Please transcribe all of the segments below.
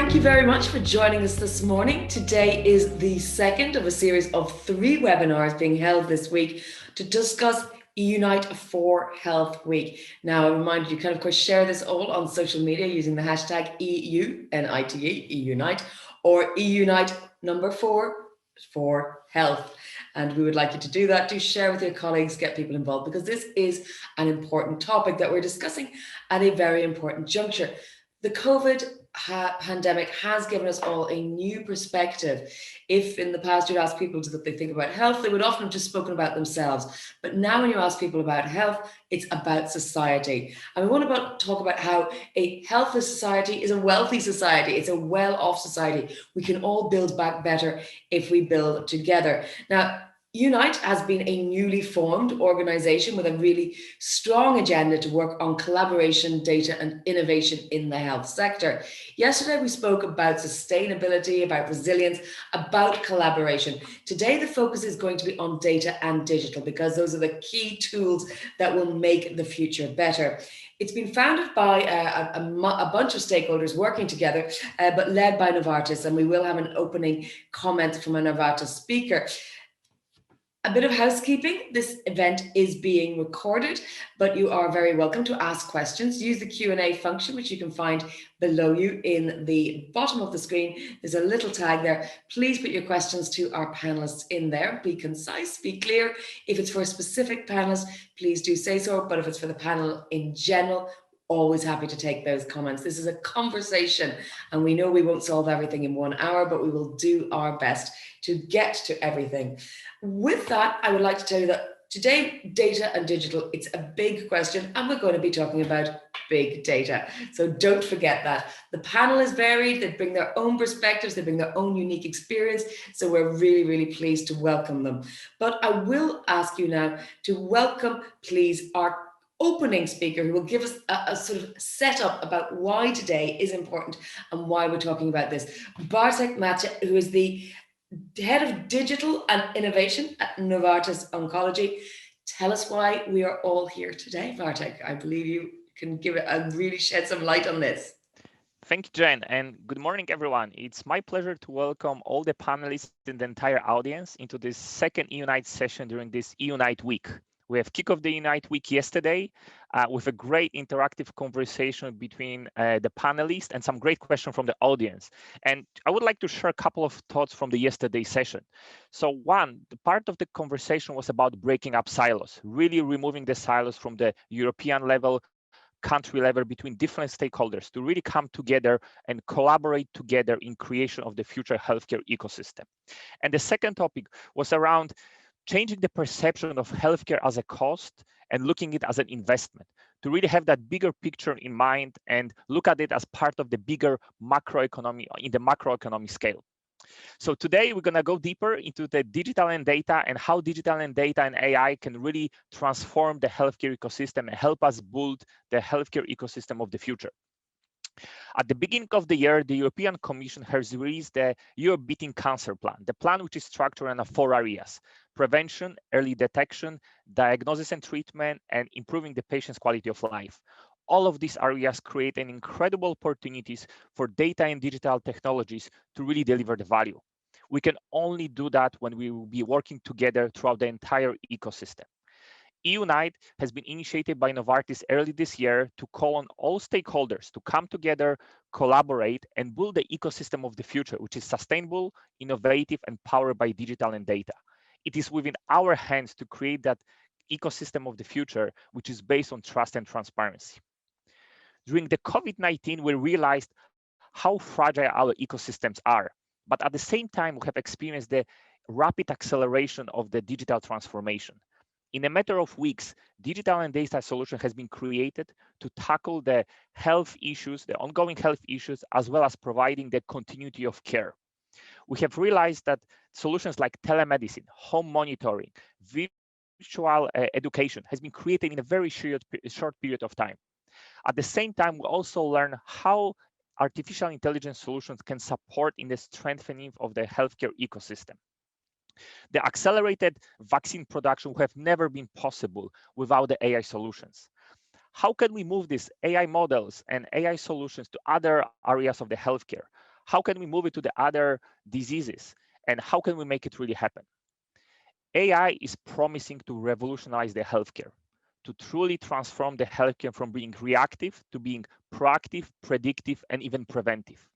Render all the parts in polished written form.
Thank you very much for joining us this morning. Today is the second of a series of 3 webinars being held this week to discuss EUnite for Health Week. Now, I remind you can, of course, share this all on social media using the hashtag EUnite, EUnite, or EUnite number 4 for health. And we would like you to do that. Do share with your colleagues, get people involved, because this is an important topic that we're discussing at a very important juncture. The COVID pandemic has given us all a new perspective. If in the past you'd ask people what they think about health, they would often have just spoken about themselves. But now when you ask people about health, it's about society. And we want to talk about how a healthy society is a wealthy society. It's a well-off society. We can all build back better if we build together. Now, EUnite has been a newly formed organization with a really strong agenda to work on collaboration, data, and innovation in the health sector. Yesterday, we spoke about sustainability, about resilience, about collaboration. Today, the focus is going to be on data and digital, because those are the key tools that will make the future better. It's been founded by a bunch of stakeholders working together, but led by Novartis, and we will have an opening comment from a Novartis speaker. A bit of housekeeping. This event is being recorded, but you are very welcome to ask questions. Use the Q&A function, which you can find below you in the bottom of the screen. There's a little tag there. Please put your questions to our panelists in there. Be concise, be clear. If it's for a specific panelist, please do say so. But if it's for the panel in general, always happy to take those comments. This is a conversation, and we know we won't solve everything in 1 hour, but we will do our best to get to everything. With that, I would like to tell you that today, data and digital, it's a big question, and we're going to be talking about big data. So don't forget that. The panel is varied. They bring their own perspectives. They bring their own unique experience. So we're really, really pleased to welcome them. But I will ask you now to welcome, please, our opening speaker, who will give us a sort of setup about why today is important and why we're talking about this. Bartek Macia, who is the Head of Digital and Innovation at Novartis Oncology. Tell us why we are all here today, Bartek. I believe you can give it and really shed some light on this. Thank you, Jen, and good morning, everyone. It's my pleasure to welcome all the panelists and the entire audience into this second EUnite session during this EUnite week. We have kicked off the EUnite week yesterday with a great interactive conversation between the panelists and some great questions from the audience. And I would like to share a couple of thoughts from the yesterday session. So one, the part of the conversation was about breaking up silos, really removing the silos from the European level, country level, between different stakeholders to really come together and collaborate together in creation of the future healthcare ecosystem. And the second topic was around changing the perception of healthcare as a cost and looking at it as an investment, to really have that bigger picture in mind and look at it as part of the bigger macroeconomy, in the macroeconomic scale. So today we're going to go deeper into the digital and data and how digital and data and AI can really transform the healthcare ecosystem and help us build the healthcare ecosystem of the future. At the beginning of the year, the European Commission has released the Europe Beating Cancer Plan, the plan which is structured in 4 areas: prevention, early detection, diagnosis and treatment, and improving the patient's quality of life. All of these areas create an incredible opportunities for data and digital technologies to really deliver the value. We can only do that when we will be working together throughout the entire ecosystem. EUnite has been initiated by Novartis early this year to call on all stakeholders to come together, collaborate, and build the ecosystem of the future, which is sustainable, innovative, and powered by digital and data. It is within our hands to create that ecosystem of the future, which is based on trust and transparency. During the COVID-19, we realized how fragile our ecosystems are, but at the same time, we have experienced the rapid acceleration of the digital transformation. In a matter of weeks, digital and data solution has been created to tackle the health issues, the ongoing health issues, as well as providing the continuity of care. We have realized that solutions like telemedicine, home monitoring, virtual education has been created in a very short period of time. At the same time, we also learn how artificial intelligence solutions can support in the strengthening of the healthcare ecosystem. The accelerated vaccine production would have never been possible without the AI solutions. How can we move these AI models and AI solutions to other areas of the healthcare? How can we move it to the other diseases? And how can we make it really happen? AI is promising to revolutionize the healthcare, to truly transform the healthcare from being reactive to being proactive, predictive, and even preventive.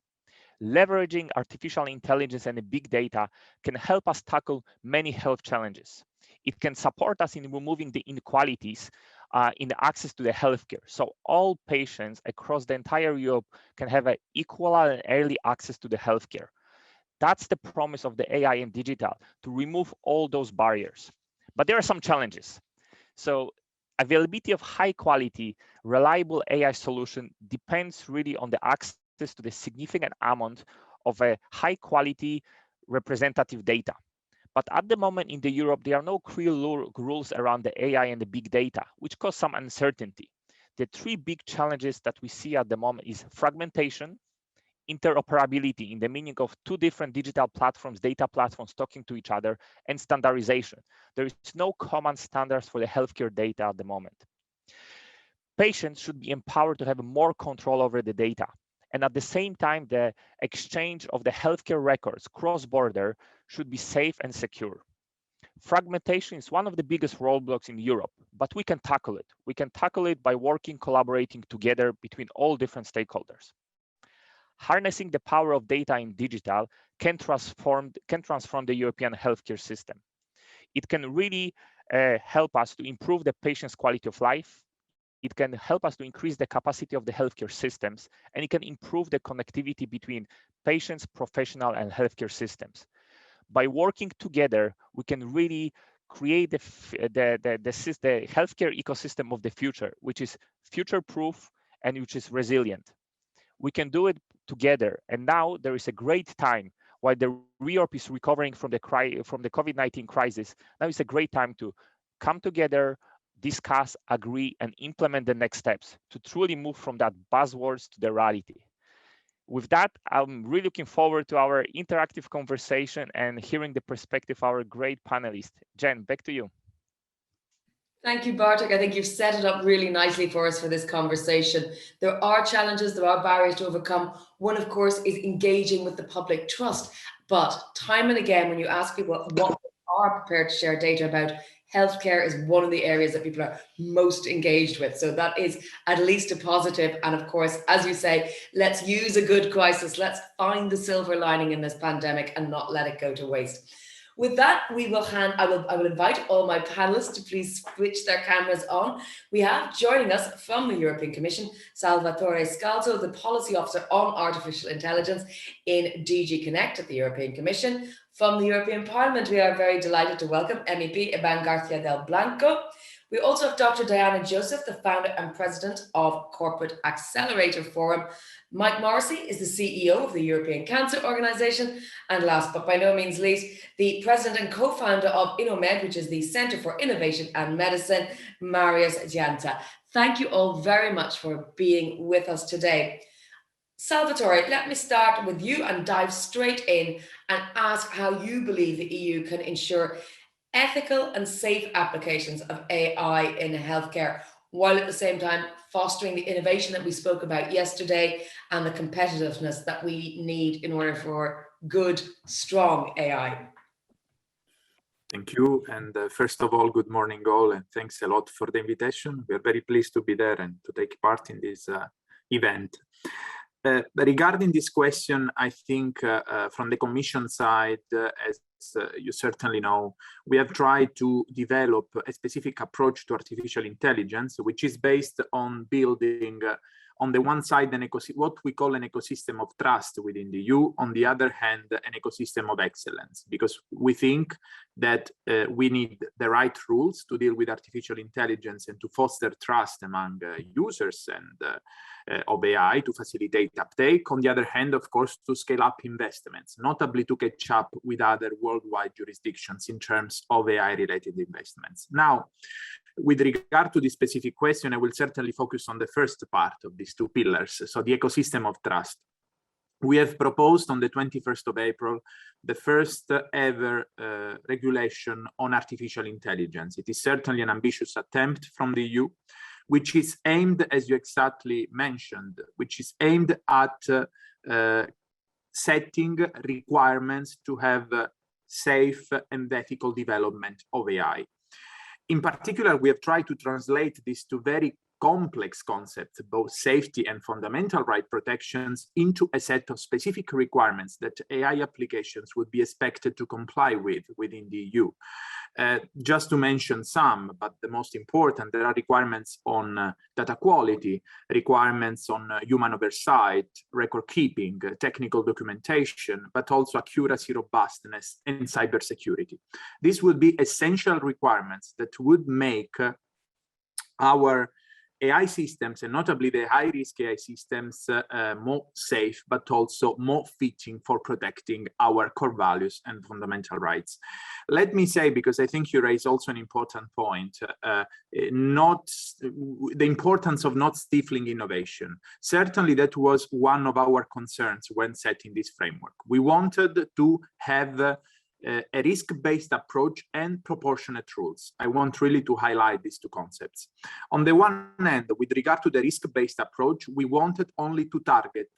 Leveraging artificial intelligence and big data can help us tackle many health challenges. It can support us in removing the inequalities in the access to the healthcare. So all patients across the entire Europe can have an equal and early access to the healthcare. That's the promise of the AI and digital, to remove all those barriers. But there are some challenges. So availability of high quality, reliable AI solution depends really on the access to the significant amount of a high quality representative data. But at the moment in Europe, there are no clear rules around the AI and the big data, which cause some uncertainty. The three big challenges that we see at the moment is fragmentation, interoperability in the meaning of two different digital platforms, data platforms talking to each other, and standardization. There is no common standards for the healthcare data at the moment. Patients should be empowered to have more control over the data. And at the same time, the exchange of the healthcare records cross-border should be safe and secure. Fragmentation is one of the biggest roadblocks in Europe, but we can tackle it. We can tackle it by working, collaborating together between all different stakeholders. Harnessing the power of data in digital can transform the European healthcare system. It can really help us to improve the patient's quality of life. It can help us to increase the capacity of the healthcare systems, and it can improve the connectivity between patients, professional, and healthcare systems. By working together, we can really create the healthcare ecosystem of the future, which is future-proof and which is resilient. We can do it together. And now there is a great time while the Europe is recovering from the COVID-19 crisis. Now is a great time to come together, discuss, agree, and implement the next steps to truly move from that buzzwords to the reality. With that, I'm really looking forward to our interactive conversation and hearing the perspective of our great panelists. Jen, back to you. Thank you, Bartek. I think you've set it up really nicely for us for this conversation. There are challenges, there are barriers to overcome. One, of course, is engaging with the public trust. But time and again, when you ask people what they are prepared to share data about, healthcare is one of the areas that people are most engaged with. So that is at least a positive. And of course, as you say, let's use a good crisis. Let's find the silver lining in this pandemic and not let it go to waste. With that, I will invite all my panelists to please switch their cameras on. We have joining us from the European Commission, Salvatore Scalzo, the Policy Officer on Artificial Intelligence in DG Connect at the European Commission. From the European Parliament, we are very delighted to welcome MEP Iván García del Blanco. We also have Dr. Diana Joseph, the founder and president of Corporate Accelerator Forum. Mike Morrissey is the CEO of the European Cancer Organization. And last but by no means least, the president and co-founder of InnoMed, which is the Center for Innovation and Medicine, Marius Gianta. Thank you all very much for being with us today. Salvatore, let me start with you and dive straight in and ask how you believe the EU can ensure ethical and safe applications of AI in healthcare, while at the same time fostering the innovation that we spoke about yesterday and the competitiveness that we need in order for good, strong AI. Thank you. And first of all, good morning all, and thanks a lot for the invitation. We are very pleased to be there and to take part in this event. Regarding this question, I think from the Commission side, as you certainly know, we have tried to develop a specific approach to artificial intelligence, which is based on building, on the one side, what we call an ecosystem of trust within the EU, on the other hand, an ecosystem of excellence, because we think that we need the right rules to deal with artificial intelligence and to foster trust among users and of AI to facilitate uptake. On the other hand, of course, to scale up investments, notably to catch up with other worldwide jurisdictions in terms of AI-related investments. Now, with regard to this specific question, I will certainly focus on the first part of these two pillars, so the ecosystem of trust. We have proposed on the 21st of April, the first ever regulation on artificial intelligence. It is certainly an ambitious attempt from the EU, which is aimed, as you exactly mentioned, which is aimed at setting requirements to have safe and ethical development of AI. In particular, we have tried to translate this to very complex concepts, both safety and fundamental right protections, into a set of specific requirements that AI applications would be expected to comply with within the EU. Just to mention some, but the most important, there are requirements on data quality, requirements on human oversight, record keeping, technical documentation, but also accuracy, robustness, and cybersecurity. These would be essential requirements that would make our AI systems, and notably the high-risk AI systems, more safe, but also more fitting for protecting our core values and fundamental rights. Let me say, because I think you raise also an important point, not the importance of not stifling innovation. Certainly that was one of our concerns when setting this framework. We wanted to have a risk-based approach and proportionate rules. I want really to highlight these two concepts. On the one hand, with regard to the risk-based approach, we wanted only to target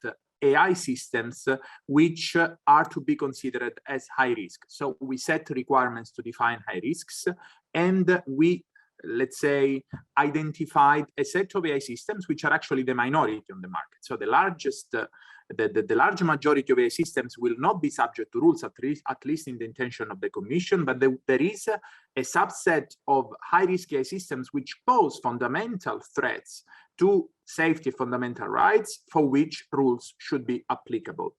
AI systems which are to be considered as high risk. So we set requirements to define high risks, and we, let's say, identified a set of AI systems which are actually the minority on the market. So the large majority of AI systems will not be subject to rules, at least in the intention of the Commission, but there is a subset of high-risk AI systems which pose fundamental threats to safety, fundamental rights, for which rules should be applicable.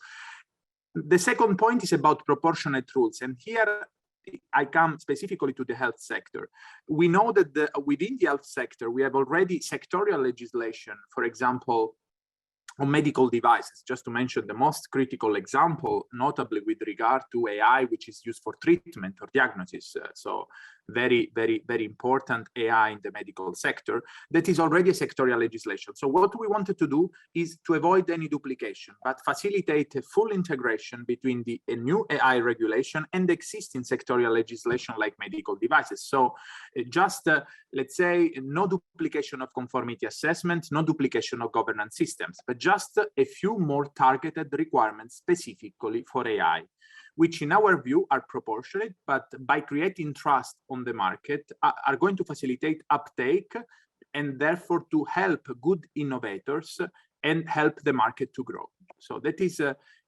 The second point is about proportionate rules, and here I come specifically to the health sector. We know that within the health sector, we have already sectorial legislation, for example, on medical devices, just to mention the most critical example, notably with regard to AI, which is used for treatment or diagnosis. So very, very, very important AI in the medical sector. That is already a sectorial legislation. So what we wanted to do is to avoid any duplication, but facilitate a full integration between the new AI regulation and the existing sectorial legislation like medical devices. So just, let's say, no duplication of conformity assessment, no duplication of governance systems, but just a few more targeted requirements specifically for AI, which in our view are proportionate, but by creating trust on the market are going to facilitate uptake and therefore to help good innovators and help the market to grow. So that is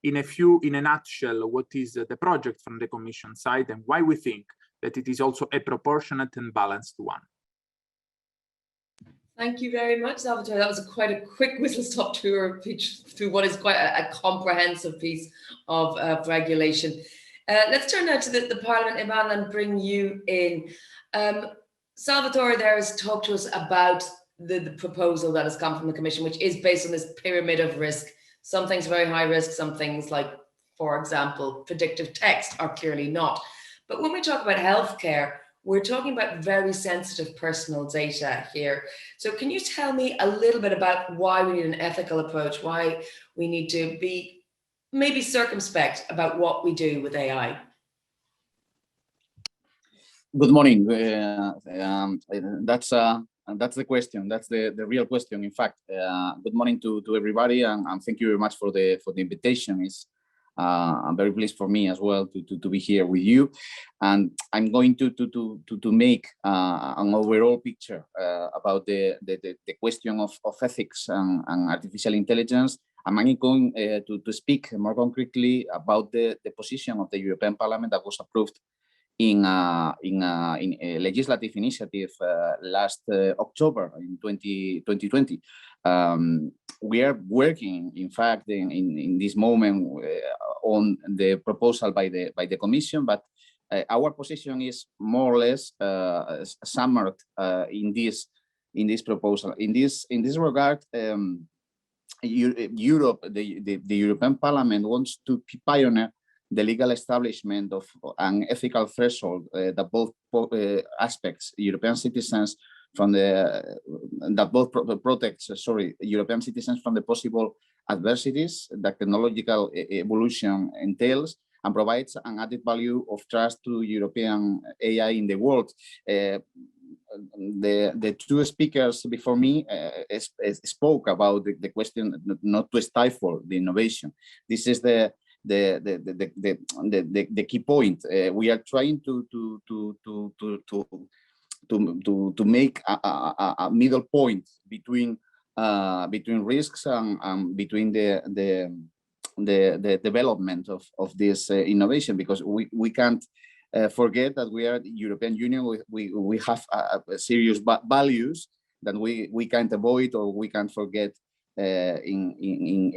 in a nutshell what is the project from the Commission side and why we think that it is also a proportionate and balanced one. Thank you very much, Salvatore. That was quite a quick whistle-stop tour through what is quite a comprehensive piece of regulation. Let's turn now to the Parliament, Ivan, and bring you in. Salvatore there has talked to us about the proposal that has come from the Commission, which is based on this pyramid of risk. Some things are very high risk, some things like, for example, predictive text are clearly not. But when we talk about healthcare, we're talking about very sensitive personal data here. So can you tell me a little bit about why we need an ethical approach, why we need to be maybe circumspect about what we do with AI? Good morning. That's the question. That's the real question. In fact, good morning to everybody, and thank you very much for the invitation. I'm very pleased for me as well to be here with you, and I'm going to make an overall picture about the question of ethics and artificial intelligence. I'm going to speak more concretely about the position of the European Parliament that was approved in a legislative initiative last October in 2020. We are working, in fact, in this moment on the proposal by the Commission, but our position is more or less summarized in this proposal. In this regard, Europe, the European Parliament wants to pioneer the legal establishment of an ethical threshold that both aspects, European citizens from protects European citizens from the possible adversities that technological evolution entails, and provides an added value of trust to European AI in the world. The two speakers before me spoke about the question not to stifle the innovation. This is the the key point. We are trying to make a middle point between risks and between the development of this innovation, because we can't forget that we are the European Union. We have serious values that we can't avoid or we can't forget in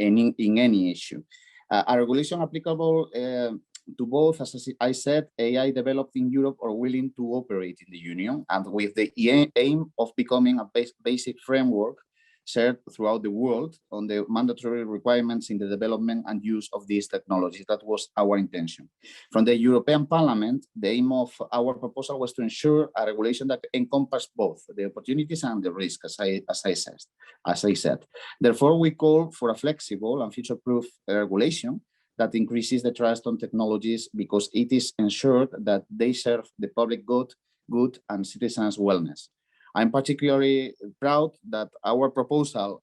any issue. A regulation applicable to both, as I said, AI developed in Europe or willing to operate in the Union, and with the aim of becoming a basic framework shared throughout the world on the mandatory requirements in the development and use of these technologies. That was our intention. From the European Parliament, the aim of our proposal was to ensure a regulation that encompassed both the opportunities and the risks, as I said. Therefore, we call for a flexible and future-proof regulation that increases the trust on technologies, because it is ensured that they serve the public good and citizens' wellness. I'm particularly proud that our proposal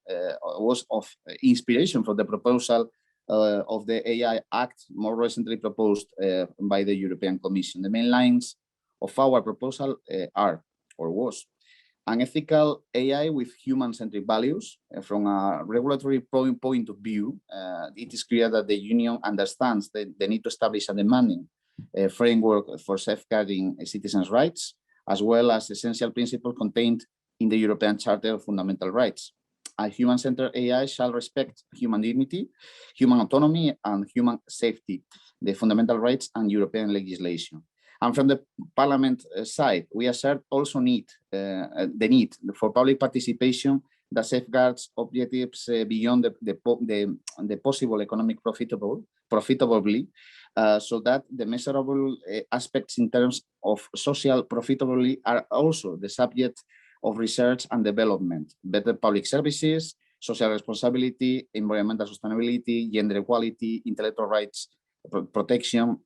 was of inspiration for the proposal of the AI Act, more recently proposed by the European Commission. The main lines of our proposal are, or was, an ethical AI with human-centric values. From a regulatory point of view, it is clear that the Union understands the need to establish a demanding framework for safeguarding citizens' rights, as well as essential principles contained in the European Charter of Fundamental Rights. A human-centered AI shall respect human dignity, human autonomy, and human safety, the fundamental rights and European legislation. And from the Parliament side, we assert also the need for public participation that safeguards objectives beyond the possible economic profitably, so that the measurable aspects in terms of social profitably are also the subject of research and development. Better public services, social responsibility, environmental sustainability, gender equality, intellectual rights protection.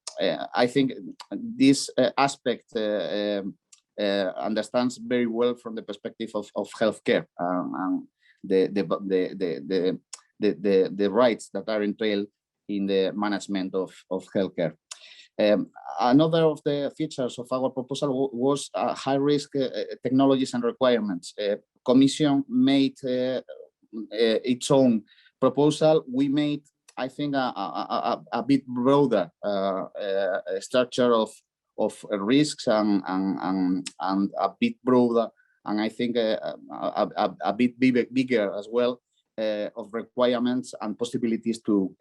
I think this aspect understands very well from the perspective of healthcare and the rights that are entailed in the management of healthcare. Another of the features of our proposal was high-risk technologies and requirements. Commission made its own proposal. We made, I think, a bit broader structure of risks and a bit broader, and I think a bit bigger as well, of requirements and possibilities to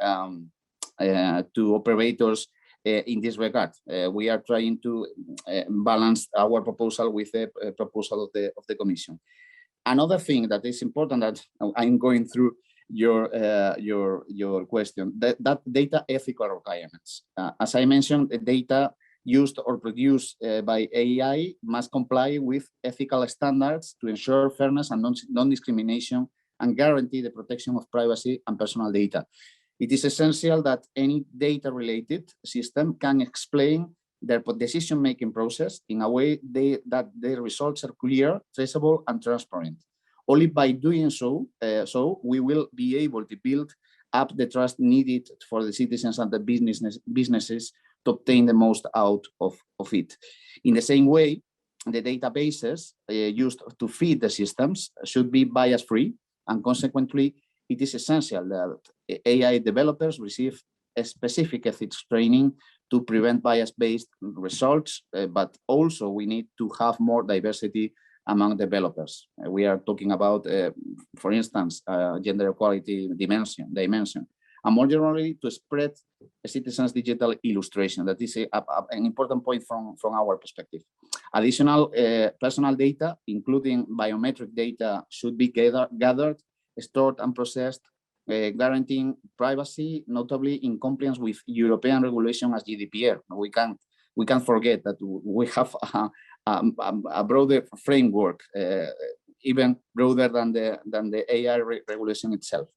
operators in this regard. We are trying to balance our proposal with the proposal of the Commission. Another thing that is important, that I'm going through your question, that data ethical requirements. As I mentioned, the data used or produced by AI must comply with ethical standards to ensure fairness and non-discrimination and guarantee the protection of privacy and personal data. It is essential that any data-related system can explain their decision-making process in a way that their results are clear, traceable, and transparent. Only by doing so, we will be able to build up the trust needed for the citizens and the businesses to obtain the most out of it. In the same way, the databases used to feed the systems should be bias-free, and consequently, it is essential that AI developers receive a specific ethics training to prevent bias-based results, but also we need to have more diversity among developers. We are talking about, for instance, gender equality dimension, and more generally to spread a citizens' digital illustration. That is an important point from our perspective. Additional personal data, including biometric data, should be gathered, stored, and processed, guaranteeing privacy, notably in compliance with European regulation as GDPR. We can't forget that we have a broader framework, even broader than the AI regulation itself.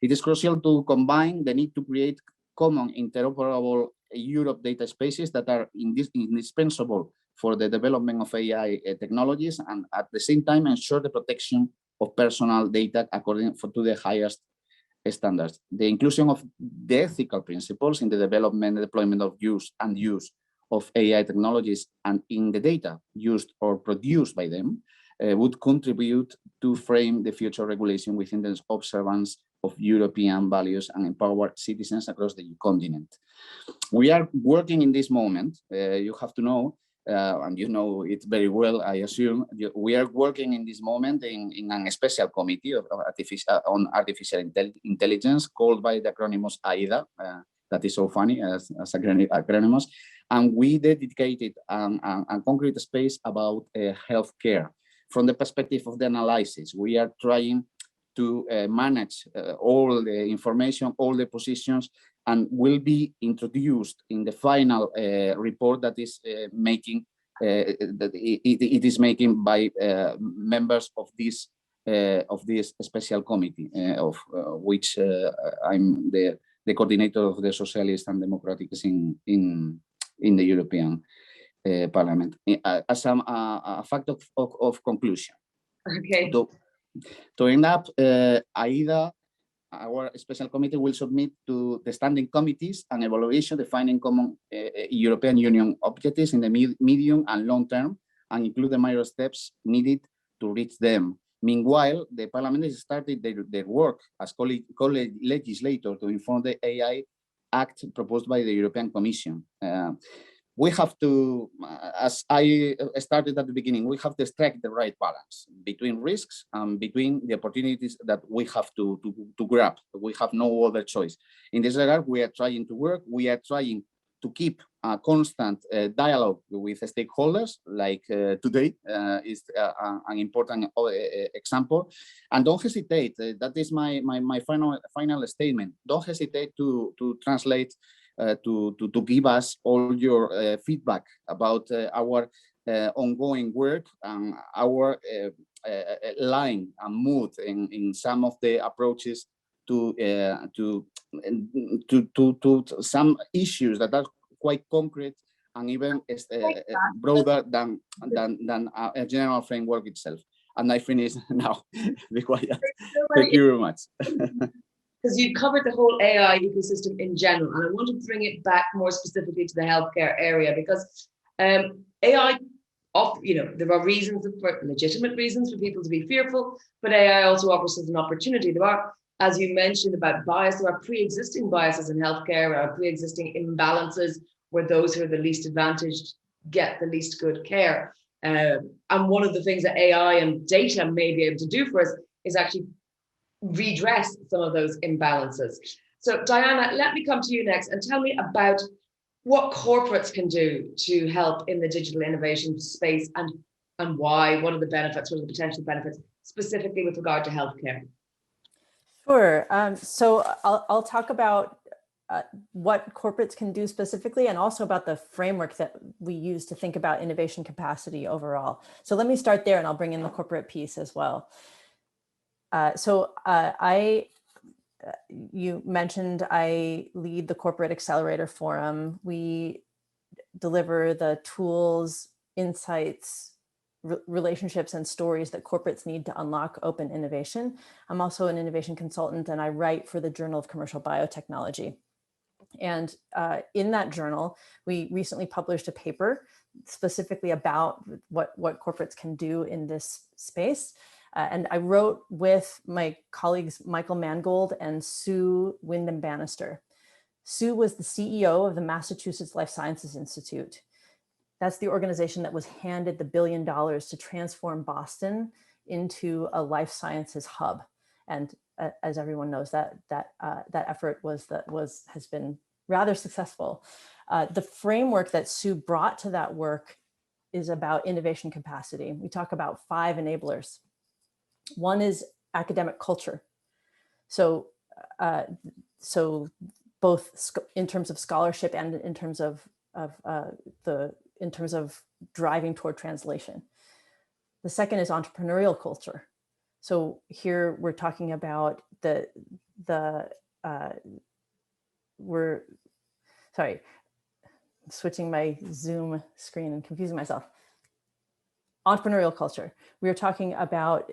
It is crucial to combine the need to create common interoperable Europe data spaces that are indispensable for the development of AI technologies, and at the same time ensure the protection of personal data according to the highest standards. The inclusion of the ethical principles in the development and deployment of use of AI technologies and in the data used or produced by them would contribute to frame the future regulation within the observance of European values and empower citizens across the continent. We are working in this moment, you have to know, and you know it very well, I assume, we are working in this moment in a special committee on artificial intelligence called by the acronyms AIDA, that is so funny as acronyms, and we dedicated a concrete space about healthcare. From the perspective of the analysis, we are trying to manage all the information, all the positions, and will be introduced in the final report that is making that it is making by members of this special committee, of which I'm the coordinator of the Socialists and Democrats in the European Parliament. As a fact of conclusion. Okay. To end up, AIDA, our special committee, will submit to the standing committees an evaluation defining common European Union objectives in the medium and long term, and include the major steps needed to reach them. Meanwhile, the Parliament has started their work as co-legislator to inform the AI Act proposed by the European Commission. We have to, as I started at the beginning, we have to strike the right balance between risks and between the opportunities that we have to grab. We have no other choice. In this regard, we are trying to work. We are trying to keep a constant dialogue with stakeholders, like today is an important example. And don't hesitate. That is my final statement. Don't hesitate to translate. To give us all your feedback about our ongoing work and our line and mood in some of the approaches to some issues that are quite concrete and even broader than a general framework itself. And I finish now. Be quiet. Thank you very much. Because you've covered the whole AI ecosystem in general, and I want to bring it back more specifically to the healthcare area, because AI, there are reasons, for legitimate reasons for people to be fearful, but AI also offers us an opportunity. There are, as you mentioned about bias, there are pre-existing biases in healthcare, there are pre-existing imbalances where those who are the least advantaged get the least good care. And one of the things that AI and data may be able to do for us is actually redress some of those imbalances. So Diana, let me come to you next and tell me about what corporates can do to help in the digital innovation space, and why. What are the benefits, what are the potential benefits, specifically with regard to healthcare? Sure. So I'll talk about what corporates can do specifically, and also about the framework that we use to think about innovation capacity overall. So let me start there, and I'll bring in the corporate piece as well. You mentioned I lead the Corporate Accelerator Forum. We deliver the tools, insights, relationships, and stories that corporates need to unlock open innovation. I'm also an innovation consultant, and I write for the Journal of Commercial Biotechnology. And in that journal, we recently published a paper specifically about what corporates can do in this space. And I wrote with my colleagues, Michael Mangold and Sue Wyndham-Bannister. Sue was the CEO of the Massachusetts Life Sciences Institute. That's the organization that was handed the $1 billion to transform Boston into a life sciences hub. And as everyone knows, that effort has been rather successful. The framework that Sue brought to that work is about innovation capacity. We talk about 5 enablers. One is academic culture. So both in terms of scholarship and in terms of driving toward translation. The second is entrepreneurial culture. So here we're talking about switching my Zoom screen and confusing myself. Entrepreneurial culture. We are talking about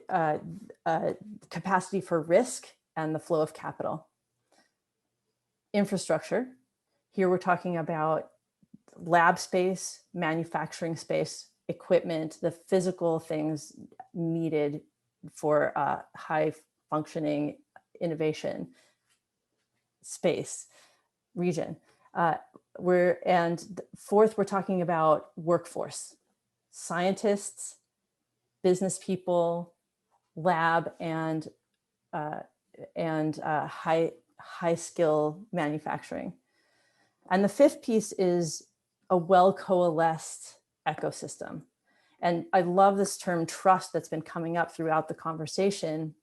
capacity for risk and the flow of capital. Infrastructure, here we're talking about lab space, manufacturing space, equipment, the physical things needed for high functioning innovation space region. And fourth, we're talking about workforce, scientists, business people, lab, and high skill manufacturing. And the fifth piece is a well coalesced ecosystem. And I love this term trust that's been coming up throughout the conversation.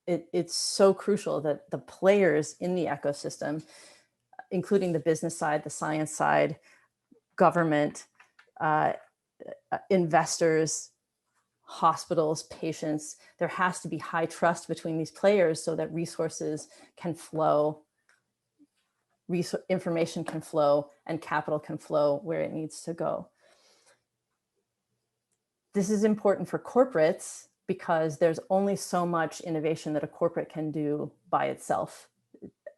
It's so crucial that the players in the ecosystem, including the business side, the science side, government, investors, hospitals, patients, there has to be high trust between these players so that resources can flow, information can flow, and capital can flow where it needs to go. This is important for corporates because there's only so much innovation that a corporate can do by itself.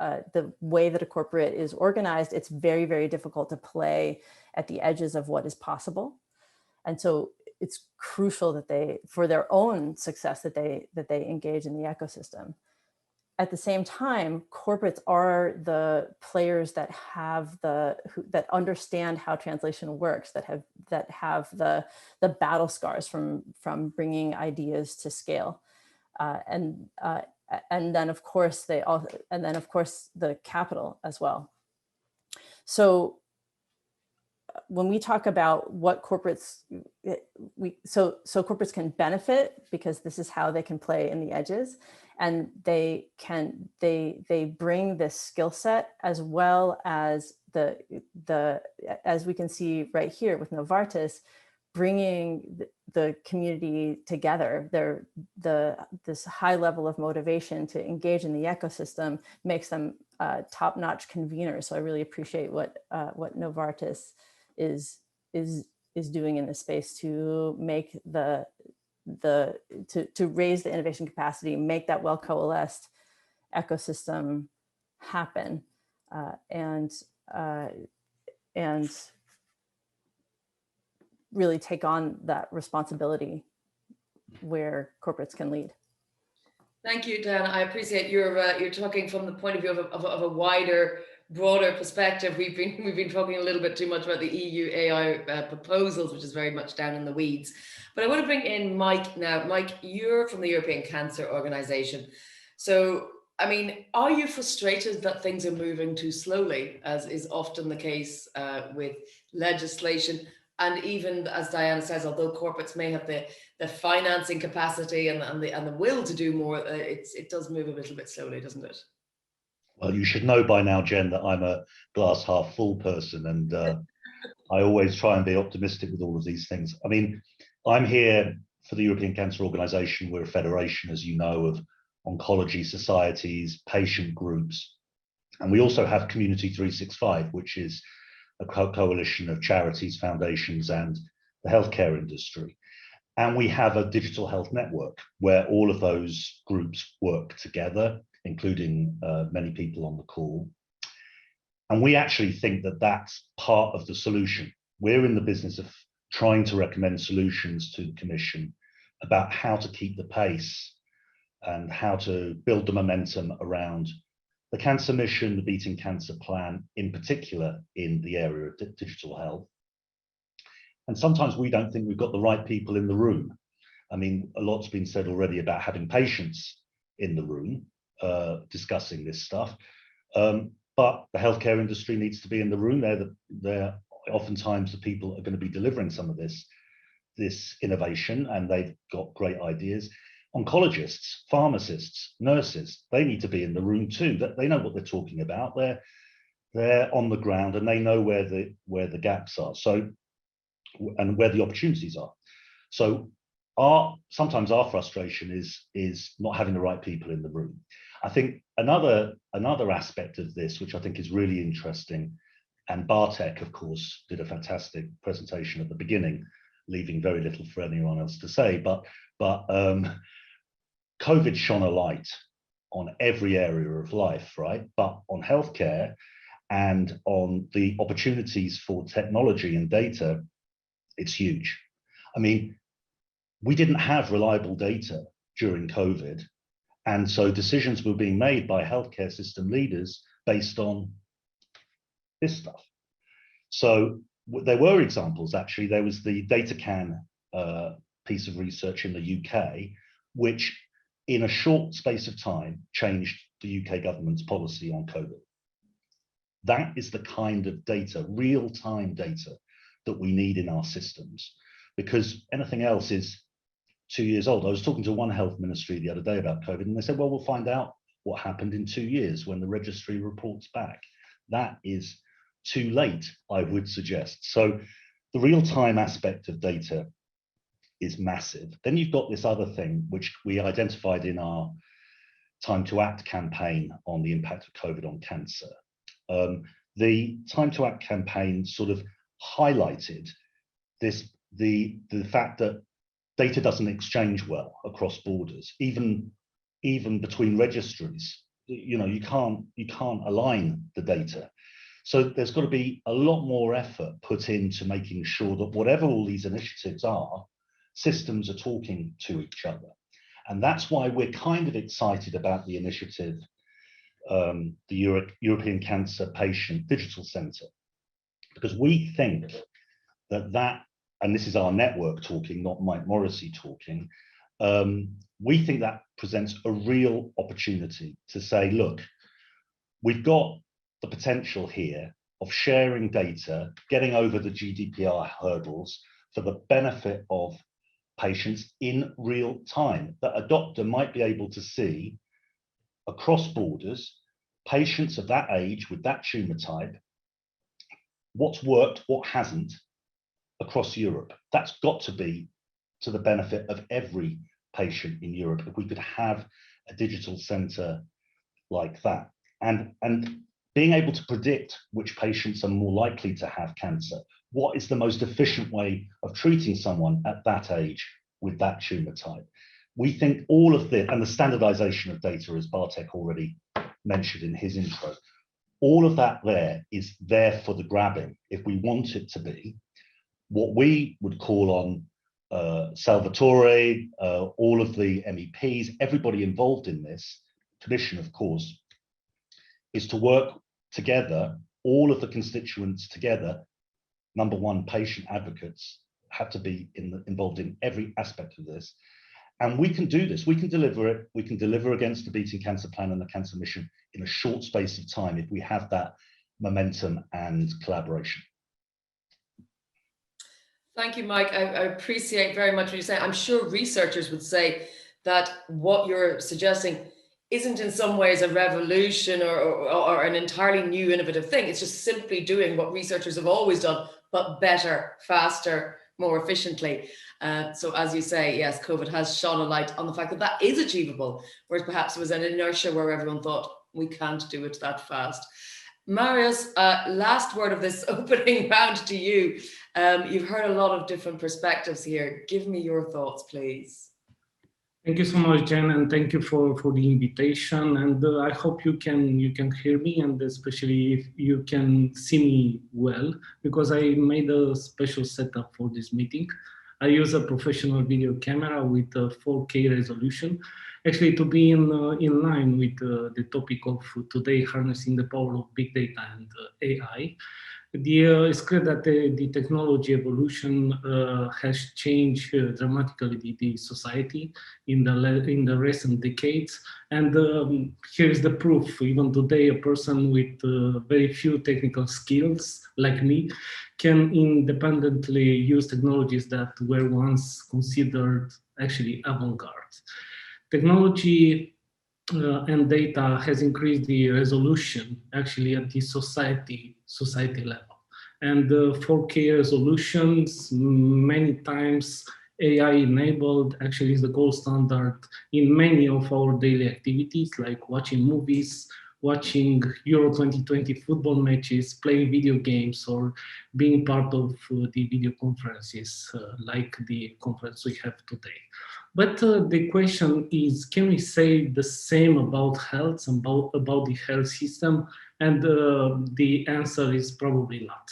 The way that a corporate is organized, it's very, very difficult to play at the edges of what is possible. And so it's crucial that for their own success, that they engage in the ecosystem. At the same time, corporates are the players that that understand how translation works, that have the battle scars from bringing ideas to scale, and then of course the capital as well. So when we talk about what corporates, so corporates can benefit because this is how they can play in the edges, and they bring this skill set as well as as we can see right here with Novartis, bringing the community together. This high level of motivation to engage in the ecosystem makes them top-notch conveners. So I really appreciate what Novartis is doing in this space to make to raise the innovation capacity, make that well coalesced ecosystem happen, and really take on that responsibility where corporates can lead. Thank you, Dan. I appreciate you're talking from the point of view of a wider, broader perspective. We've been talking a little bit too much about the EU AI proposals, which is very much down in the weeds. But I want to bring in Mike now. Mike, you're from the European Cancer Organization. So, I mean, are you frustrated that things are moving too slowly, as is often the case with legislation? And even as Diana says, although corporates may have the financing capacity and the will to do more, it does move a little bit slowly, doesn't it? Well, you should know by now, Jen, that I'm a glass half full person, and I always try and be optimistic with all of these things. I mean, I'm here for the European Cancer Organization. We're a federation, as you know, of oncology societies, patient groups, and we also have Community 365, which is a coalition of charities, foundations, and the healthcare industry. And we have a digital health network where all of those groups work together, including many people on the call. And we actually think that that's part of the solution. We're in the business of trying to recommend solutions to the Commission about how to keep the pace and how to build the momentum around the cancer mission, the Beating Cancer Plan, in particular in the area of digital health. And sometimes we don't think we've got the right people in the room. I mean, a lot's been said already about having patients in the room discussing this stuff. But the healthcare industry needs to be in the room. They're oftentimes the people are going to be delivering some of this innovation, and they've got great ideas. Oncologists, pharmacists, nurses, they need to be in the room too. They know what they're talking about. They're on the ground and they know where the gaps are. So, and where the opportunities are. So sometimes our frustration is not having the right people in the room. I think another aspect of this, which I think is really interesting, and Bartek, of course, did a fantastic presentation at the beginning, leaving very little for anyone else to say, but COVID shone a light on every area of life, right? But on healthcare and on the opportunities for technology and data, it's huge. I mean, we didn't have reliable data during COVID. And so decisions were being made by healthcare system leaders based on this stuff. So there were examples, actually. There was the DataCan piece of research in the UK, which in a short space of time changed the UK government's policy on COVID. That is the kind of data, real-time data, that we need in our systems, because anything else is 2 years old. I was talking to one health ministry the other day about COVID, and they said, well, we'll find out what happened in 2 years when the registry reports back. That is too late, I would suggest. So the real-time aspect of data is massive. Then you've got this other thing, which we identified in our Time to Act campaign on the impact of COVID on cancer. The Time to Act campaign sort of highlighted the fact that data doesn't exchange well across borders, even between registries. You know, you can't align the data. So there's got to be a lot more effort put into making sure that whatever all these initiatives are, systems are talking to each other. And that's why we're kind of excited about the initiative, the European Cancer Patient Digital Centre, because we think that, and this is our network talking, not Mike Morrissey talking, we think that presents a real opportunity to say, look, we've got the potential here of sharing data, getting over the GDPR hurdles for the benefit of patients in real time, that a doctor might be able to see across borders, patients of that age with that tumor type, what's worked, what hasn't, across Europe. That's got to be to the benefit of every patient in Europe if we could have a digital center like that. And being able to predict which patients are more likely to have cancer, what is the most efficient way of treating someone at that age with that tumor type. We think all of this, and the standardization of data, as Bartek already mentioned in his intro, all of that there is there for the grabbing if we want it to be what we would call on Salvatore, all of the MEPs, everybody involved in this, Commission, of course, is to work together, all of the constituents together. Number one, patient advocates have to be involved in every aspect of this. And we can do this, we can deliver it, we can deliver against the Beating Cancer Plan and the Cancer Mission in a short space of time if we have that momentum and collaboration. Thank you, Mike. I appreciate very much what you're saying. I'm sure researchers would say that what you're suggesting isn't in some ways a revolution or an entirely new innovative thing. It's just simply doing what researchers have always done, but better, faster, more efficiently. So as you say, yes, COVID has shone a light on the fact that that is achievable, whereas perhaps it was an inertia where everyone thought we can't do it that fast. Marius, last word of this opening round to you. You've heard a lot of different perspectives here. Give me your thoughts, please. Thank you so much, Jen, and thank you for the invitation. And I hope you can hear me, and especially if you can see me well, because I made a special setup for this meeting. I use a professional video camera with a 4K resolution, actually to be in line with the topic of today, harnessing the power of big data and AI. It's clear that the technology evolution has changed dramatically the society in the recent decades, and here is the proof. Even today, a person with very few technical skills, like me, can independently use technologies that were once considered actually avant-garde. Technology and data has increased the resolution actually at the society level. And 4K resolutions, many times AI enabled, actually is the gold standard in many of our daily activities, like watching movies, watching Euro 2020 football matches, playing video games, or being part of the video conferences like the conference we have today. But the question is, can we say the same about health, about the health system? And the answer is probably not.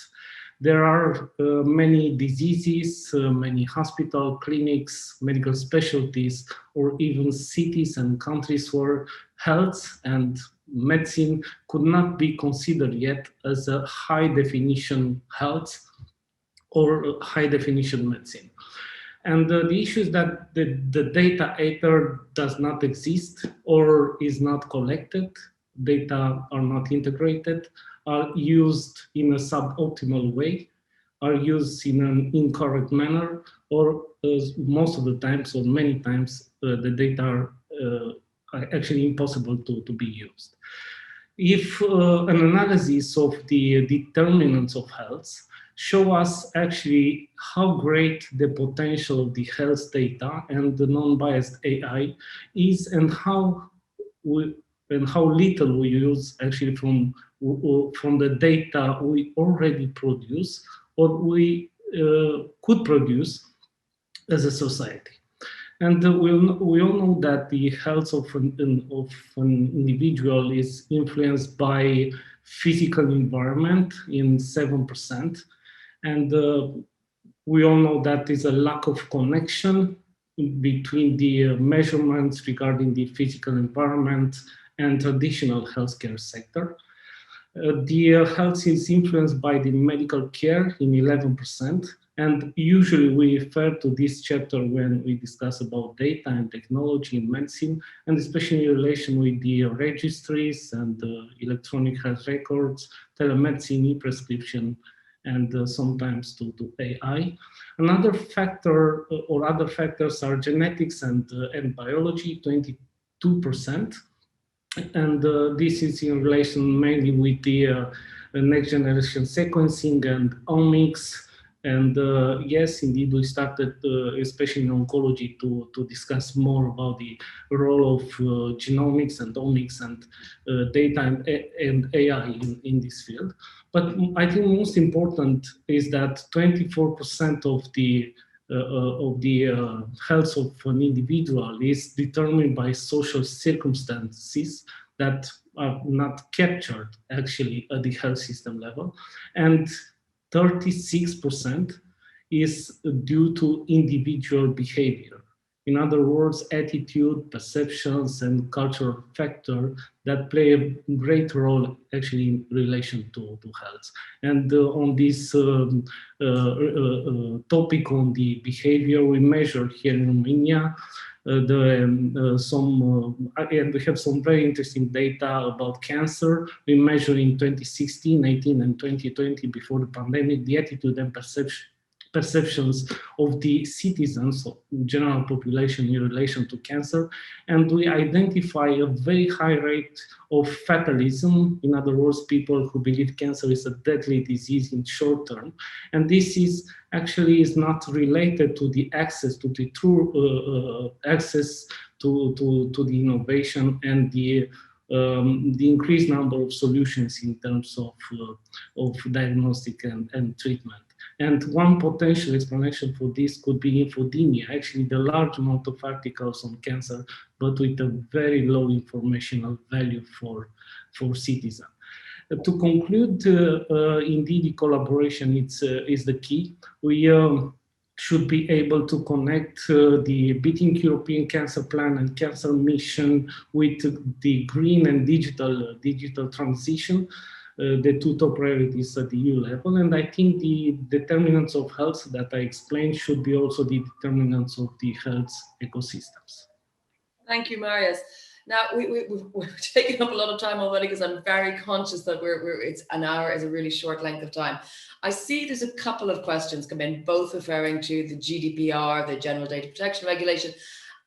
There are many diseases, many hospital, clinics, medical specialties, or even cities and countries where health and medicine could not be considered yet as a high definition health or high definition medicine. And the issue is that the data either does not exist or is not collected, data are not integrated, are used in a suboptimal way, are used in an incorrect manner, or most of the times, or many times, the data are actually impossible to be used. If an analysis of the determinants of health show us actually how great the potential of the health data and the non-biased AI is, and how little we use actually from the data we already produce or we could produce as a society. And we all know that the health of an individual is influenced by physical environment in 7%. And we all know that there's a lack of connection between the measurements regarding the physical environment and traditional healthcare sector. The health is influenced by the medical care in 11%. And usually we refer to this chapter when we discuss about data and technology in medicine, and especially in relation with the registries and electronic health records, telemedicine, e-prescription, and sometimes to AI. Another factor or other factors are genetics and biology, 22%. And this is in relation mainly with the next generation sequencing and omics. And yes, indeed, we started, especially in oncology, to discuss more about the role of genomics and omics and data and AI in this field. But I think most important is that 24% of the health of an individual is determined by social circumstances that are not captured actually at the health system level. And 36% is due to individual behavior. In other words, attitude, perceptions, and cultural factor that play a great role actually in relation to health. And on this topic on the behavior, we measured here in Romania and we have some very interesting data about cancer. We measured in 2016, 18, and 2020 before the pandemic, the attitude and perceptions of the citizens, of general population in relation to cancer. And we identify a very high rate of fatalism. In other words, people who believe cancer is a deadly disease in short term. And this is actually is not related to the access to the true access to the innovation and the increased number of solutions in terms of diagnostic and treatment. And one potential explanation for this could be infodemia, actually the large amount of articles on cancer, but with a very low informational value for citizens. To conclude, indeed, the collaboration is the key. We should be able to connect the Beating European Cancer Plan and Cancer Mission with the green and digital transition, the two top priorities at the EU level. And I think the determinants of health that I explained should be also the determinants of the health ecosystems. Thank you, Marius. Now, we've taken up a lot of time already because I'm very conscious that it's an hour is a really short length of time. I see there's a couple of questions come in, both referring to the GDPR, the General Data Protection Regulation,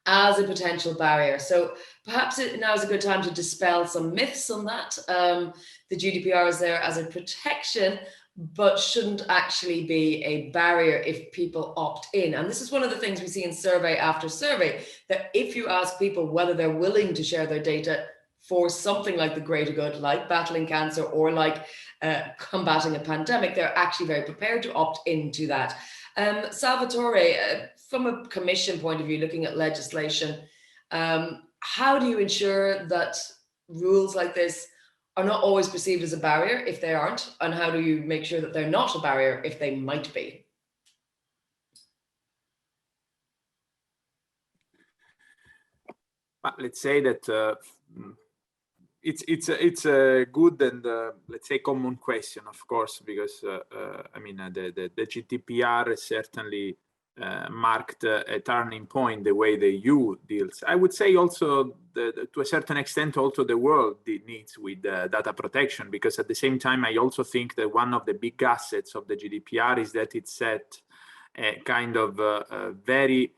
as a potential barrier. So perhaps now is a good time to dispel some myths on that. The GDPR is there as a protection, but shouldn't actually be a barrier if people opt in. And this is one of the things we see in survey after survey, that if you ask people whether they're willing to share their data for something like the greater good, like battling cancer or like combating a pandemic, they're actually very prepared to opt into that. Salvatore, from a commission point of view, looking at legislation, how do you ensure that rules like this are not always perceived as a barrier if they aren't? And how do you make sure that they're not a barrier if they might be? But let's say that it's a good and let's say common question, of course, because I mean the GDPR certainly marked a turning point the way the EU deals. I would say also to a certain extent also the world needs with data protection, because at the same time I also think that one of the big assets of the GDPR is that it set a kind of very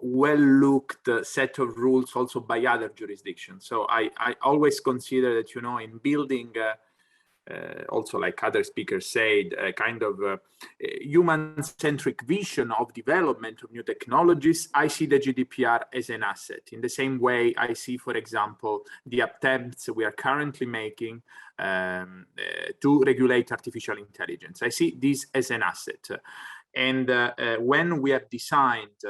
well-looked set of rules also by other jurisdictions. So I always consider that, you know, in building also, like other speakers said, a kind of human-centric vision of development of new technologies, I see the GDPR as an asset. In the same way I see, for example, the attempts we are currently making to regulate artificial intelligence. I see this as an asset. And when we have designed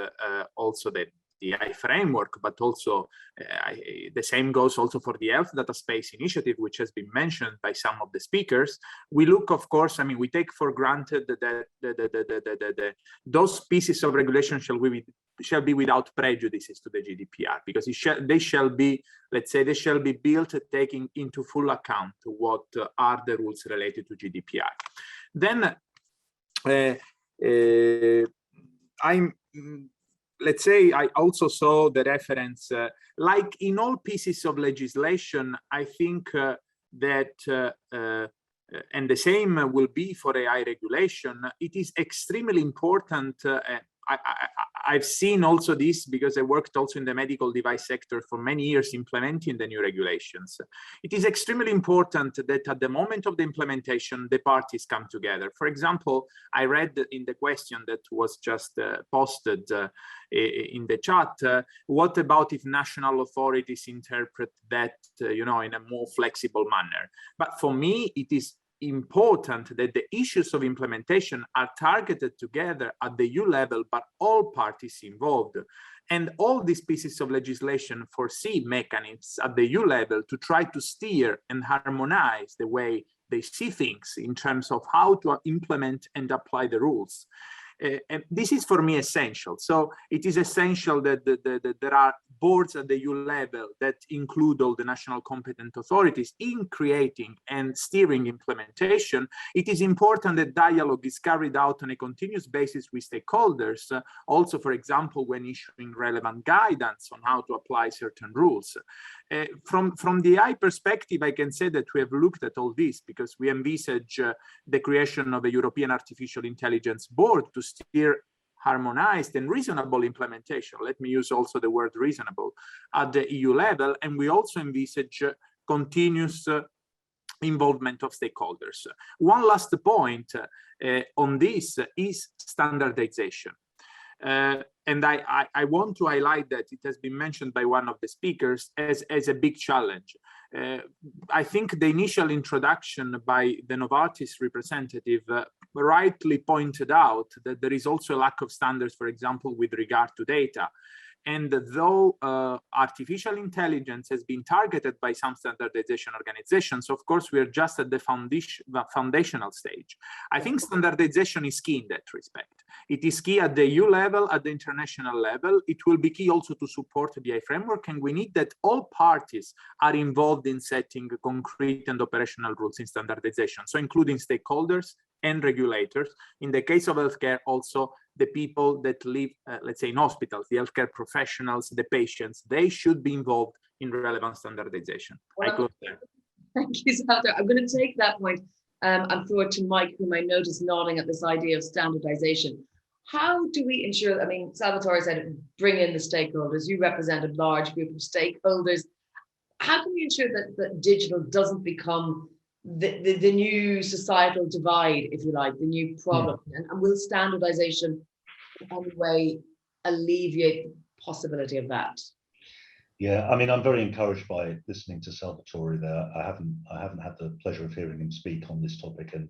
also the AI framework, but also the same goes also for the Health Data Space Initiative, which has been mentioned by some of the speakers. We look, of course, I mean, we take for granted that those pieces of regulation shall be without prejudices to the GDPR, because they shall be, let's say, they shall be built taking into full account what are the rules related to GDPR. Then let's say I also saw the reference, like in all pieces of legislation, I think that, and the same will be for AI regulation, it is extremely important. I've seen also this because I worked also in the medical device sector for many years implementing the new regulations. It is extremely important that at the moment of the implementation, the parties come together. For example, I read in the question that was just posted in the chat, what about if national authorities interpret that, you know, in a more flexible manner? But for me, it is important that the issues of implementation are targeted together at the EU level, but all parties involved. And all these pieces of legislation foresee mechanisms at the EU level to try to steer and harmonize the way they see things in terms of how to implement and apply the rules. And this is for me essential. So it is essential that there are boards at the EU level that include all the national competent authorities in creating and steering implementation. It is important that dialogue is carried out on a continuous basis with stakeholders, also, for example, when issuing relevant guidance on how to apply certain rules. From the AI perspective, I can say that we have looked at all this because we envisage the creation of a European Artificial Intelligence Board to steer harmonized and reasonable implementation. Let me use also the word reasonable at the EU level. And we also envisage continuous involvement of stakeholders. One last point on this is standardization. And I want to highlight that it has been mentioned by one of the speakers as a big challenge. I think the initial introduction by the Novartis representative rightly pointed out that there is also a lack of standards, for example, with regard to data. And though artificial intelligence has been targeted by some standardization organizations, of course, we are just at the foundational stage. I think standardization is key in that respect. It is key at the EU level, at the international level. It will be key also to support the AI framework, and we need that all parties are involved in setting concrete and operational rules in standardization, so including stakeholders and regulators. In the case of healthcare, also the people that live, let's say, in hospitals, the healthcare professionals, the patients, they should be involved in relevant standardization. Well, I close there. Thank you, Salvatore. I'm going to take that point and throw it to Mike, whom I noticed nodding at this idea of standardization. How do we ensure, I mean, Salvatore said, bring in the stakeholders. You represent a large group of stakeholders. How can we ensure that digital doesn't become the new societal divide, if you like, the new problem? And will standardization in any way alleviate the possibility of that? Yeah, I mean, I'm very encouraged by listening to Salvatore there. I haven't had the pleasure of hearing him speak on this topic, and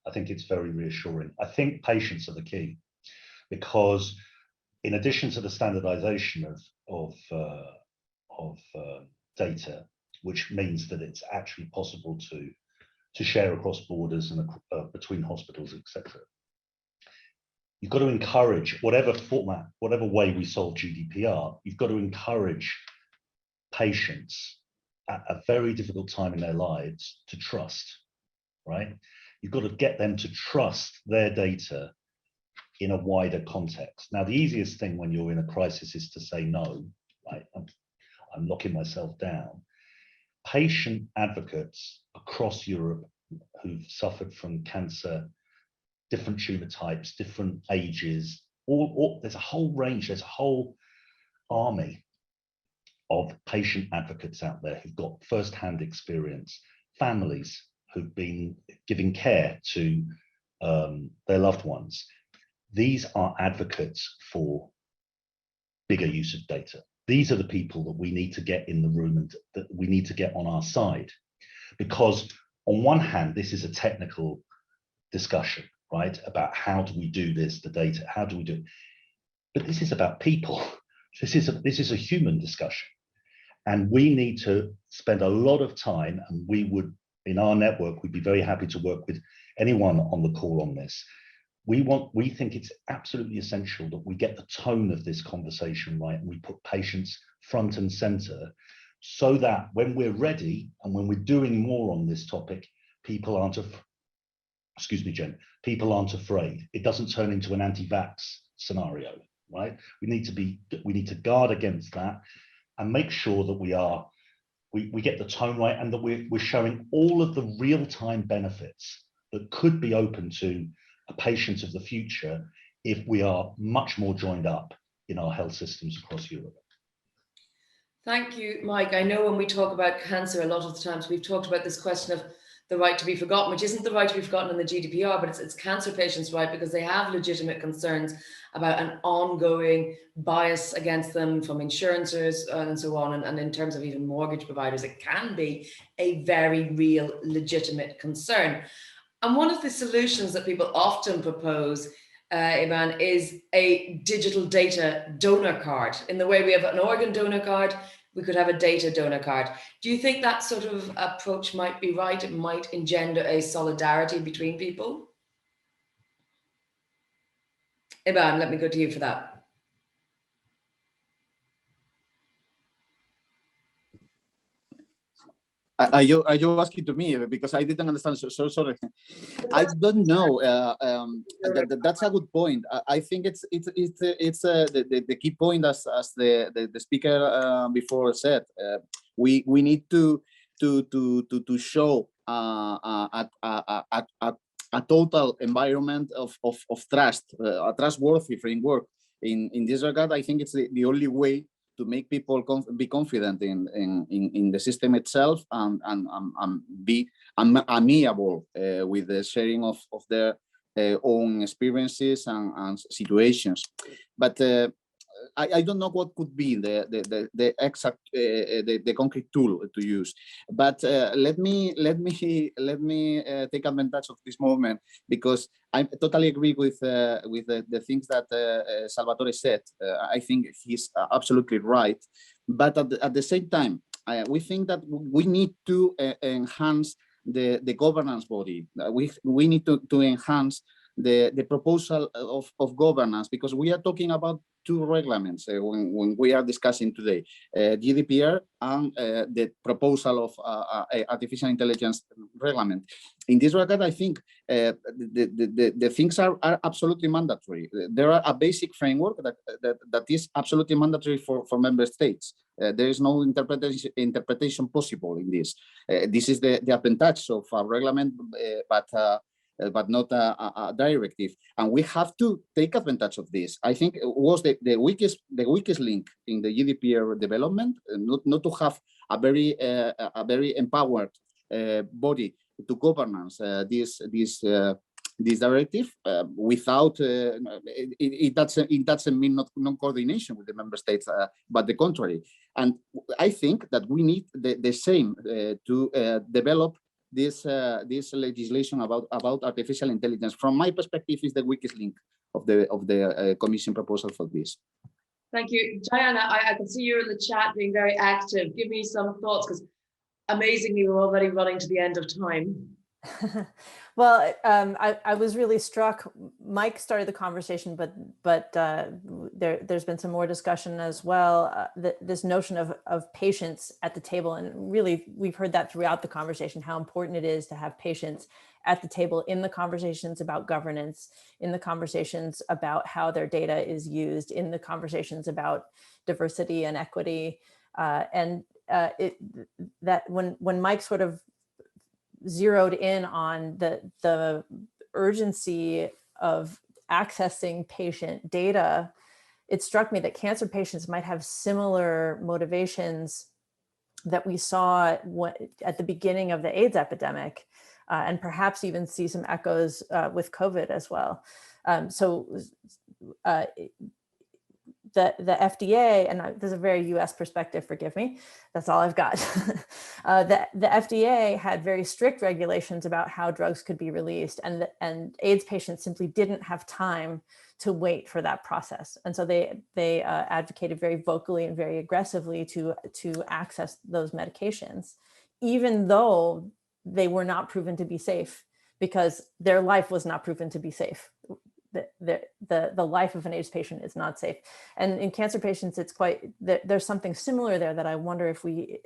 I think it's very reassuring. I think patience are the key. because in addition to the standardization of data, which means that it's actually possible to share across borders and between hospitals, etc. You've got to encourage, whatever format, whatever way we solve GDPR, you've got to encourage patients at a very difficult time in their lives to trust, right? You've got to get them to trust their data in a wider context. Now, the easiest thing when you're in a crisis is to say no, right? I'm locking myself down. Patient advocates across Europe who've suffered from cancer, different tumor types, different ages, there's a whole range, there's a whole army of patient advocates out there who've got first-hand experience, families who've been giving care to their loved ones. These are advocates for bigger use of data. These are the people that we need to get in the room and that we need to get on our side. Because on one hand, this is a technical discussion, right? About how do we do this, the data, how do we do it? But this is about people. This is a human discussion. And we need to spend a lot of time, and we would, in our network, we'd be very happy to work with anyone on the call on this. We think it's absolutely essential that we get the tone of this conversation right, and we put patients front and center, so that when we're ready and when we're doing more on this topic, people aren't people aren't afraid. It doesn't turn into an anti-vax scenario, right? We need to guard against that and make sure that we get the tone right, and that we're showing all of the real-time benefits that could be open to a patient of the future if we are much more joined up in our health systems across Europe. Thank you, Mike. I know when we talk about cancer, a lot of the times we've talked about this question of the right to be forgotten, which isn't the right to be forgotten in the GDPR, but it's cancer patients' right, because they have legitimate concerns about an ongoing bias against them from insurances and so on. And in terms of even mortgage providers, it can be a very real legitimate concern. And one of the solutions that people often propose, Ivan, is a digital data donor card. In the way we have an organ donor card, we could have a data donor card. Do you think that sort of approach might be right? It might engender a solidarity between people? Ivan, let me go to you for that. Are you asking to me, because I didn't understand? So sorry. I don't know. That's a good point. I think it's the key point, as the speaker before said. We need to show a total environment of trust, a trustworthy framework. In this regard, I think it's the only way to make people be confident in the system itself, and be amiable with the sharing of their own experiences and situations. But I don't know what could be the exact the concrete tool to use. But let me take advantage of this moment, because I totally agree with the things that Salvatore said. I think he's absolutely right. But at the same time, we think that we need to enhance the governance body. We need to enhance the proposal of governance, because we are talking about two reglaments when we are discussing today, GDPR and the proposal of artificial intelligence reglement. In this regard, I think the things are absolutely mandatory. There are a basic framework that is absolutely mandatory for member states. There is no interpretation possible in this. This is the advantage of a reglement, but not a directive, and we have to take advantage of this. I think it was the weakest link in the GDPR development, not to have a very empowered body to governance this directive without it doesn't mean non-coordination with the member states, but the contrary. And I think that we need the same to develop this legislation about artificial intelligence, from my perspective, is the weakest link of the Commission proposal for this. Thank you, Diana. I can see you're in the chat being very active. Give me some thoughts, because amazingly we're already running to the end of time. Well, I was really struck. Mike started the conversation, but there's been some more discussion as well. This notion of patience at the table, and really we've heard that throughout the conversation, how important it is to have patience at the table in the conversations about governance, in the conversations about how their data is used, in the conversations about diversity and equity, that when Mike sort of zeroed in on the urgency of accessing patient data, it struck me that cancer patients might have similar motivations that we saw at the beginning of the AIDS epidemic, and perhaps even see some echoes with COVID as well. The FDA, and this is a very US perspective, forgive me, that's all I've got. The FDA had very strict regulations about how drugs could be released, and AIDS patients simply didn't have time to wait for that process. And so they advocated very vocally and very aggressively to access those medications, even though they were not proven to be safe, because their life was not proven to be safe. The life of an AIDS patient is not safe. And in cancer patients, it's quite, there's something similar there that I wonder if we,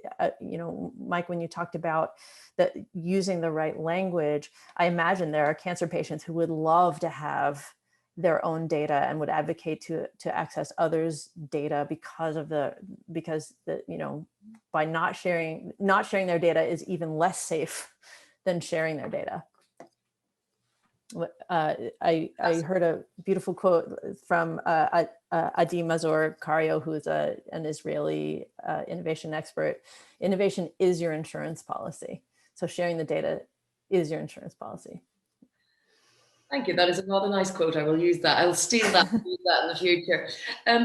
Mike, when you talked about that using the right language, I imagine there are cancer patients who would love to have their own data and would advocate to access others' data because by not sharing their data is even less safe than sharing their data. I heard a beautiful quote from Adi Mazur Kario, who's an Israeli innovation expert. Innovation is your insurance policy. So sharing the data is your insurance policy. Thank you. That is another nice quote. I will use that. I'll steal that and use that in the future.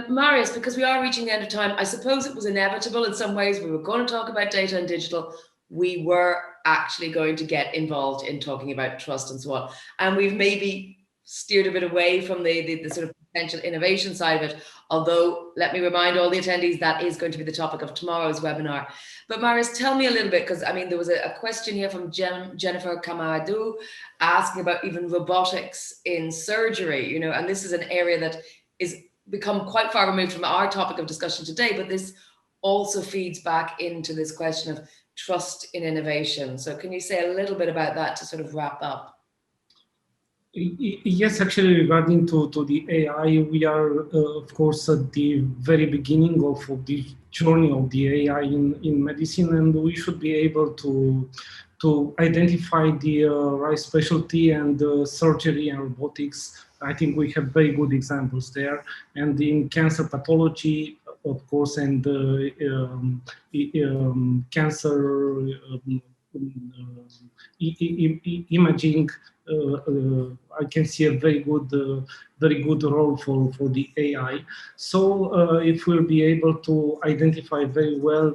Marius, because we are reaching the end of time, I suppose it was inevitable in some ways. We were going to talk about data and digital. We were actually going to get involved in talking about trust and so on. And we've maybe steered a bit away from the sort of potential innovation side of it. Although, let me remind all the attendees, that is going to be the topic of tomorrow's webinar. But Marius, tell me a little bit, because I mean, there was a question here from Jennifer Kamadou asking about even robotics in surgery, and this is an area that is become quite far removed from our topic of discussion today, but this also feeds back into this question of trust in innovation. So can you say a little bit about that to sort of wrap up? Yes, actually, regarding to the AI, we are, of course, at the very beginning of the journey of the AI in medicine, and we should be able to identify the right specialty and surgery and robotics. I think we have very good examples there. And in cancer pathology, of course, and cancer imaging, I can see a very good role for the AI. So if we'll be able to identify very well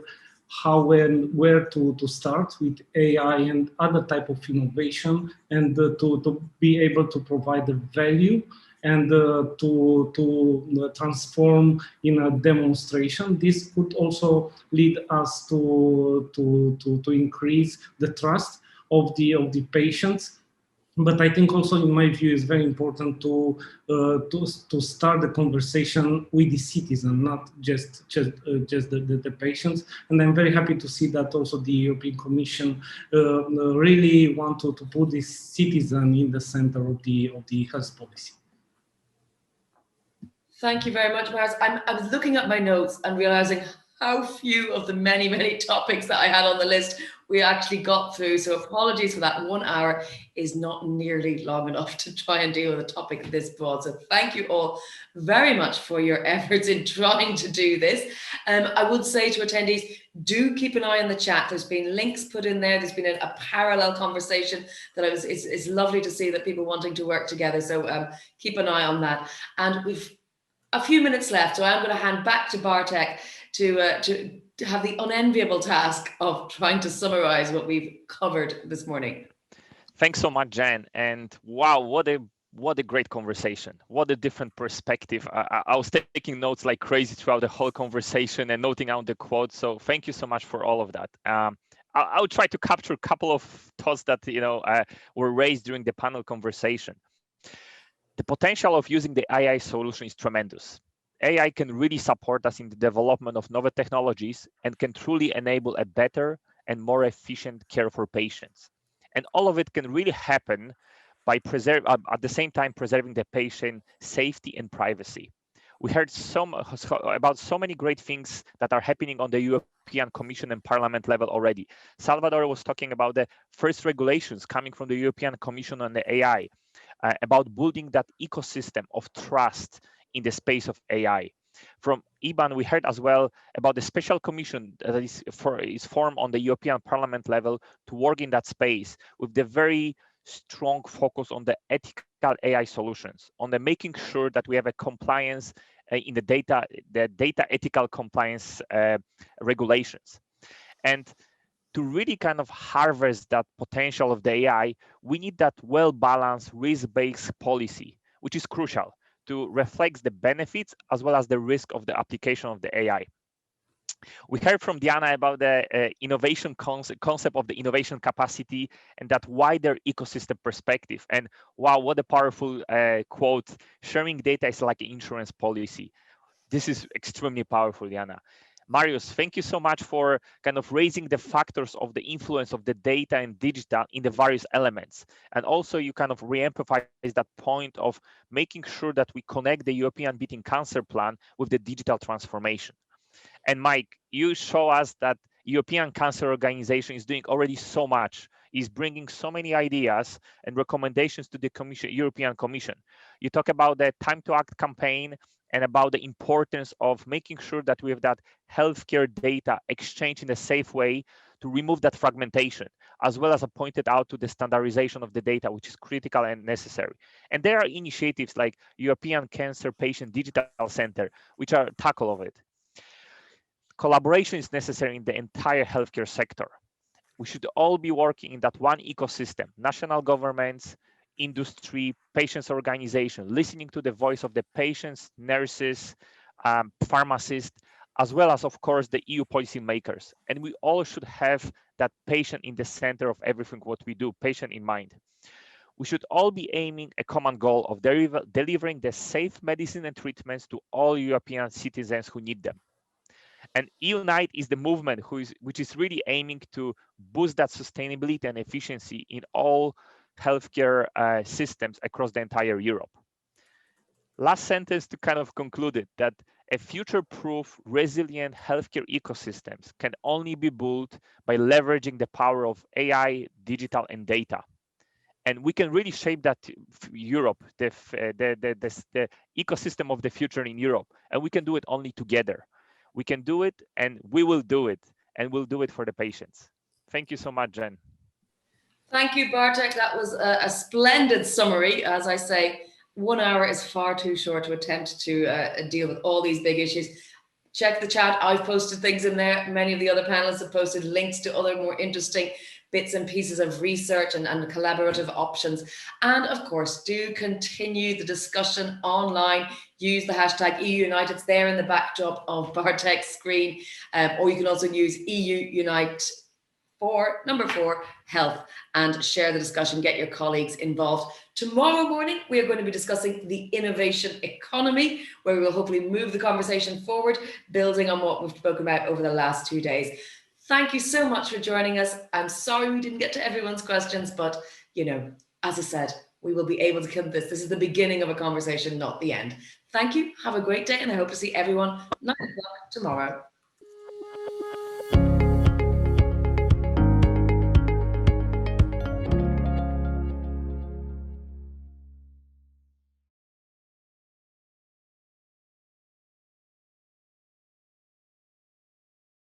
how and where to start with AI and other type of innovation, and to be able to provide the value and to transform in a demonstration. This could also lead us to increase the trust of the patients. But I think also, in my view, it's very important to start the conversation with the citizen, not just the patients. And I'm very happy to see that also the European Commission really want to put this citizen in the center of the health policy. Thank you very much, Marius. I was looking at my notes and realizing how few of the many, many topics that I had on the list we actually got through. So apologies for that. 1 hour is not nearly long enough to try and deal with a topic this broad. So thank you all very much for your efforts in trying to do this. I would say to attendees, do keep an eye on the chat. There's been links put in there. There's been a parallel conversation that it's lovely to see that people wanting to work together. So keep an eye on that. And we've a few minutes left, so I'm going to hand back to Bartek to have the unenviable task of trying to summarize what we've covered this morning. Thanks so much, Jen. And wow, what a great conversation. What a different perspective. I was taking notes like crazy throughout the whole conversation and noting out the quotes. So thank you so much for all of that. I'll try to capture a couple of thoughts that were raised during the panel conversation. The potential of using the AI solution is tremendous. AI can really support us in the development of novel technologies and can truly enable a better and more efficient care for patients. And all of it can really happen by at the same time preserving the patient safety and privacy. We heard about so many great things that are happening on the European Commission and Parliament level already. Salvador was talking about the first regulations coming from the European Commission on the AI, about building that ecosystem of trust in the space of AI. From Iban, we heard as well about the special commission that is formed on the European Parliament level to work in that space with the very strong focus on the ethical AI solutions, on the making sure that we have a compliance in the data ethical compliance regulations. And to really kind of harvest that potential of the AI, we need that well-balanced risk-based policy, which is crucial to reflect the benefits as well as the risk of the application of the AI. We heard from Diana about the innovation concept of the innovation capacity and that wider ecosystem perspective. And wow, what a powerful quote. Sharing data is like an insurance policy. This is extremely powerful, Diana. Marius, thank you so much for kind of raising the factors of the influence of the data and digital in the various elements. And also you kind of re-emphasize that point of making sure that we connect the European Beating Cancer Plan with the digital transformation. And Mike, you show us that European Cancer Organization is doing already so much, is bringing so many ideas and recommendations to the European Commission. You talk about the Time to Act campaign and about the importance of making sure that we have that healthcare data exchange in a safe way to remove that fragmentation, as well as pointed out to the standardization of the data, which is critical and necessary. And there are initiatives like European Cancer Patient Digital Center, which are tackle of it. Collaboration is necessary in the entire healthcare sector. We should all be working in that one ecosystem, national governments, industry, patients organization, listening to the voice of the patients, nurses, pharmacists, as well as, of course, the EU policymakers. And we all should have that patient in the center of everything what we do, patient in mind. We should all be aiming a common goal of delivering the safe medicine and treatments to all European citizens who need them. And EUnite is the movement which is really aiming to boost that sustainability and efficiency in all healthcare systems across the entire Europe. Last sentence to kind of conclude it, that a future-proof, resilient healthcare ecosystems can only be built by leveraging the power of AI, digital, and data. And we can really shape that Europe, the ecosystem of the future in Europe, and we can do it only together. We can do it, and we will do it, and we'll do it for the patients. Thank you so much, Jen. Thank you, Bartek. That was a splendid summary. As I say, 1 hour is far too short to attempt to deal with all these big issues. Check the chat. I've posted things in there. Many of the other panelists have posted links to other more interesting bits and pieces of research and collaborative options. And of course, do continue the discussion online. Use the hashtag EUnite. It's there in the backdrop of Bartek's screen. Or you can also use EUnite #4 health and share the discussion, get your colleagues involved. Tomorrow morning, we are going to be discussing the innovation economy, where we will hopefully move the conversation forward, building on what we've spoken about over the last 2 days. Thank you so much for joining us. I'm sorry we didn't get to everyone's questions, but you know, as I said, we will be able to keep this. This is the beginning of a conversation, not the end. Thank you. Have a great day, and I hope to see everyone 9 o'clock tomorrow.